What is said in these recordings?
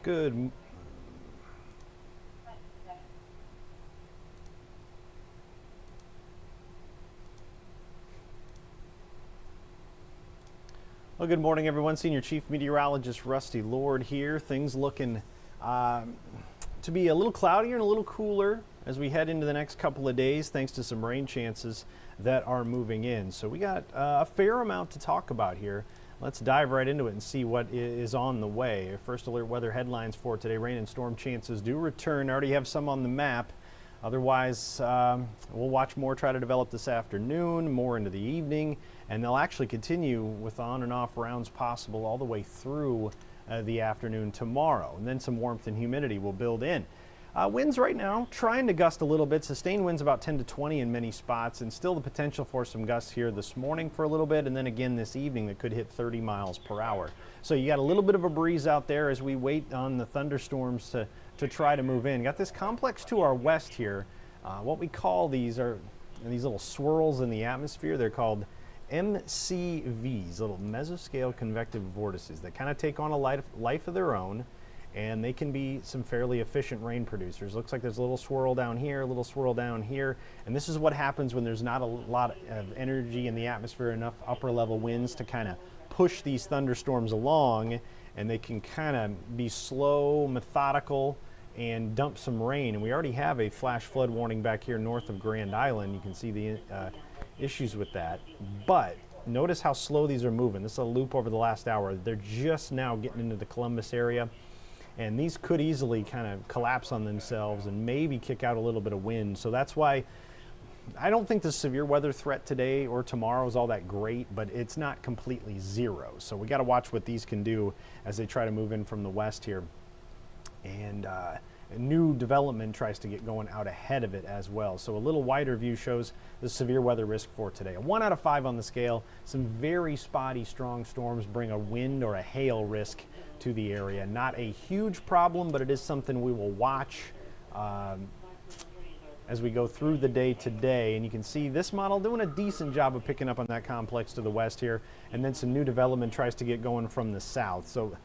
Good. Well, good morning, everyone. Senior Chief Meteorologist Rusty Lord here. Things looking to be a little cloudier and a little cooler as we head into the next couple of days, thanks to some rain chances that are moving in. So we got a fair amount to talk about here. Let's dive right into it and see what is on the way. First alert weather headlines for today. Rain and storm chances do return. I already have some on the map. Otherwise, we'll watch more try to develop this afternoon, more into the evening, and they'll actually continue with on and off rounds possible all the way through the afternoon tomorrow. And then some warmth and humidity will build in. Winds right now trying to gust a little bit. Sustained winds about 10 to 20 in many spots, and still the potential for some gusts here this morning for a little bit, and then again this evening that could hit 30 miles per hour. So you got a little bit of a breeze out there as we wait on the thunderstorms to try to move in. Got this complex to our west here. What we call these are these little swirls in the atmosphere. They're called MCVs, little mesoscale convective vortices that kind of take on a life of their own, and they can be some fairly efficient rain producers. Looks like there's a little swirl down here, a little swirl down here, and this is what happens when there's not a lot of energy in the atmosphere, enough upper level winds to kind of push these thunderstorms along, and they can kind of be slow, methodical, and dump some rain. And we already have a flash flood warning back here north of Grand Island. You can see the issues with that, but notice how slow these are moving. This is a loop over the last hour. They're just now getting into the Columbus area, and these could easily kind of collapse on themselves and maybe kick out a little bit of wind. So that's why I don't think the severe weather threat today or tomorrow is all that great, but it's not completely zero. So we got to watch what these can do as they try to move in from the west here. And a new development tries to get going out ahead of it as well. So a little wider view shows the severe weather risk for today. A 1 out of 5 on the scale. Some very spotty strong storms bring a wind or a hail risk to the area. Not a huge problem, but it is something we will watch as we go through the day today. And you can see this model doing a decent job of picking up on that complex to the west here. And then some new development tries to get going from the south. So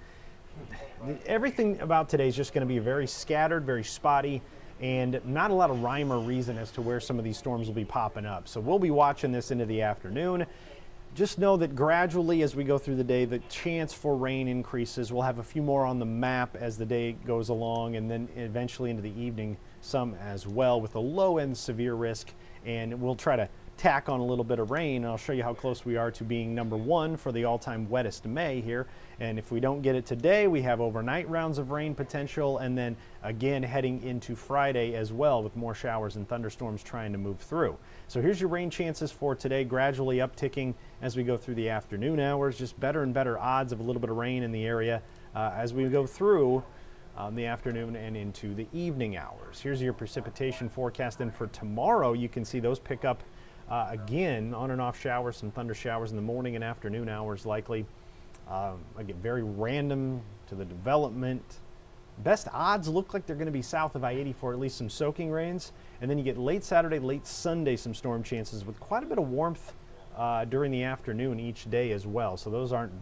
everything about today is just going to be very scattered, very spotty, and not a lot of rhyme or reason as to where some of these storms will be popping up. So we'll be watching this into the afternoon. Just know that gradually as we go through the day, the chance for rain increases. We'll have a few more on the map as the day goes along, and then eventually into the evening some as well with a low-end severe risk. And we'll try to tack on a little bit of rain. I'll show you how close we are to being number 1 for the all-time wettest May here. And if we don't get it today, we have overnight rounds of rain potential, and then again heading into Friday as well with more showers and thunderstorms trying to move through. So here's your rain chances for today, gradually upticking as we go through the afternoon hours. Just better and better odds of a little bit of rain in the area as we go through the afternoon and into the evening hours. Here's your precipitation forecast. And for tomorrow, you can see those pick up again, on and off showers, some thunder showers in the morning and afternoon hours likely. Again, very random to the development. Best odds look like they're going to be south of I-80 for at least some soaking rains. And then you get late Saturday, late Sunday, some storm chances with quite a bit of warmth during the afternoon each day as well. So those aren't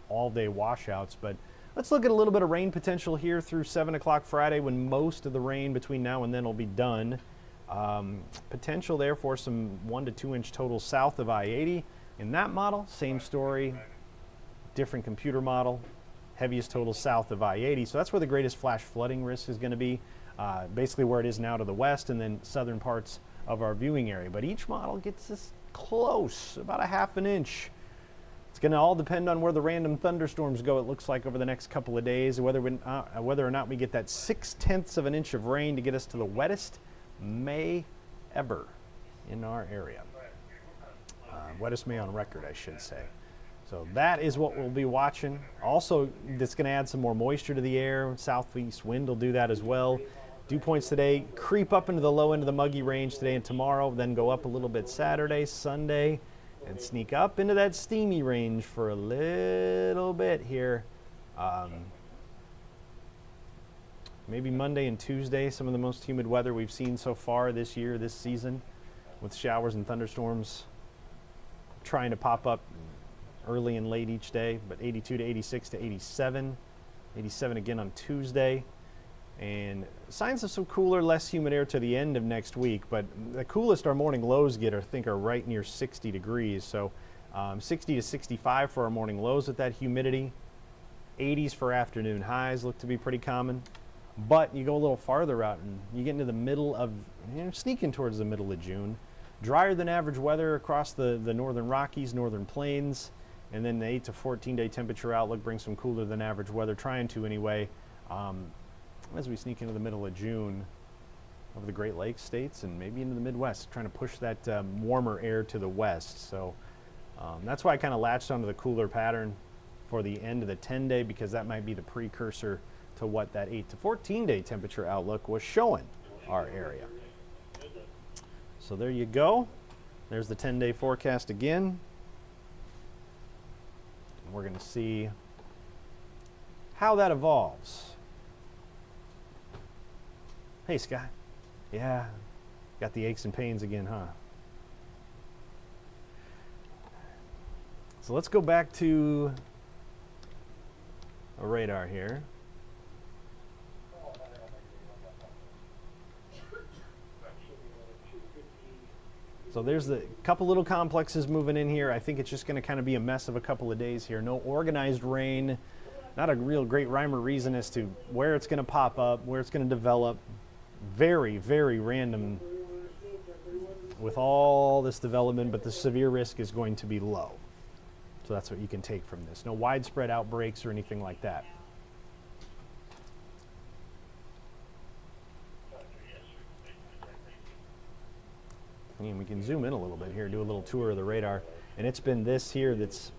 all-day washouts, but let's look at a little bit of rain potential here through 7 o'clock Friday when most of the rain between now and then will be done. Potential there for some 1 to 2 inch total south of I-80. In that model, same story, different computer model, heaviest total south of I-80. So that's where the greatest flash flooding risk is going to be, basically where it is now to the west and then southern parts of our viewing area. But each model gets us close, about a half an inch. It's going to all depend on where the random thunderstorms go, it looks like, over the next couple of days, whether or not we get that 0.6 of an inch of rain to get us to the wettest May ever in our area. Wettest May on record, I should say. So that is what we'll be watching. Also, that's going to add some more moisture to the air. Southeast wind will do that as well. Dew points today creep up into the low end of the muggy range today and tomorrow, then go up a little bit Saturday, Sunday, and sneak up into that steamy range for a little bit here. Maybe Monday and Tuesday, some of the most humid weather we've seen so far this year, this season, with showers and thunderstorms trying to pop up early and late each day, but 82 to 86 to 87 87 again on Tuesday. And signs of some cooler, less humid air to the end of next week, but the coolest our morning lows get, I think, are right near 60 degrees. So 60 to 65 for our morning lows with that humidity. 80s for afternoon highs look to be pretty common. But you go a little farther out and you get into the middle of, sneaking towards the middle of June. Drier than average weather across the northern Rockies, northern plains, and then the 8 to 14 day temperature outlook brings some cooler than average weather, trying to anyway, as we sneak into the middle of June over the Great Lakes states and maybe into the Midwest, trying to push that warmer air to the west. So that's why I kind of latched onto the cooler pattern for the end of the 10-day, because that might be the precursor to what that 8 to 14 day temperature outlook was showing our area. So there you go. There's the 10-day forecast again. And we're going to see how that evolves. Hey, Scott. Yeah, got the aches and pains again, huh? So let's go back to a radar here. So there's a couple little complexes moving in here. I think it's just going to kind of be a mess of a couple of days here. No organized rain, not a real great rhyme or reason as to where it's going to pop up, where it's going to develop. Very, very random with all this development, but the severe risk is going to be low. So that's what you can take from this. No widespread outbreaks or anything like that. And we can zoom in a little bit here, do a little tour of the radar. And it's been this here that's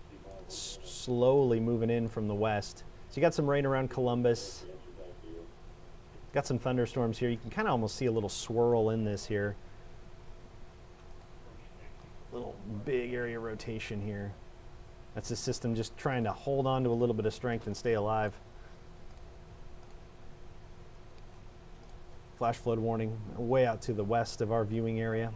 slowly moving in from the west. So you got some rain around Columbus. Got some thunderstorms here. You can kind of almost see a little swirl in this here. Little big area rotation here. That's the system just trying to hold on to a little bit of strength and stay alive. Flash flood warning way out to the west of our viewing area.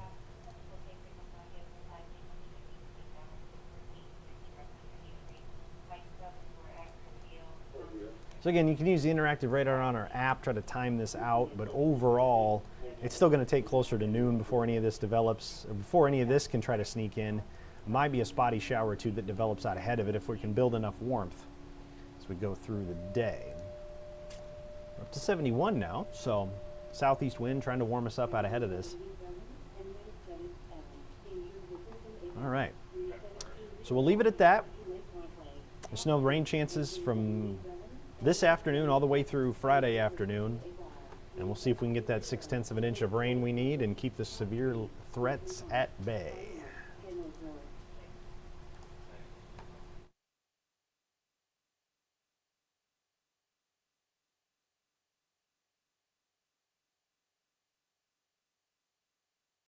So again, you can use the interactive radar on our app, try to time this out, but overall, it's still going to take closer to noon before any of this develops, or before any of this can try to sneak in. It might be a spotty shower or two that develops out ahead of it if we can build enough warmth as we go through the day. We're up to 71 now, so southeast wind trying to warm us up out ahead of this. All right, so we'll leave it at that. There's no rain chances from this afternoon all the way through Friday afternoon, and we'll see if we can get that 0.6 of an inch of rain we need and keep the severe threats at bay.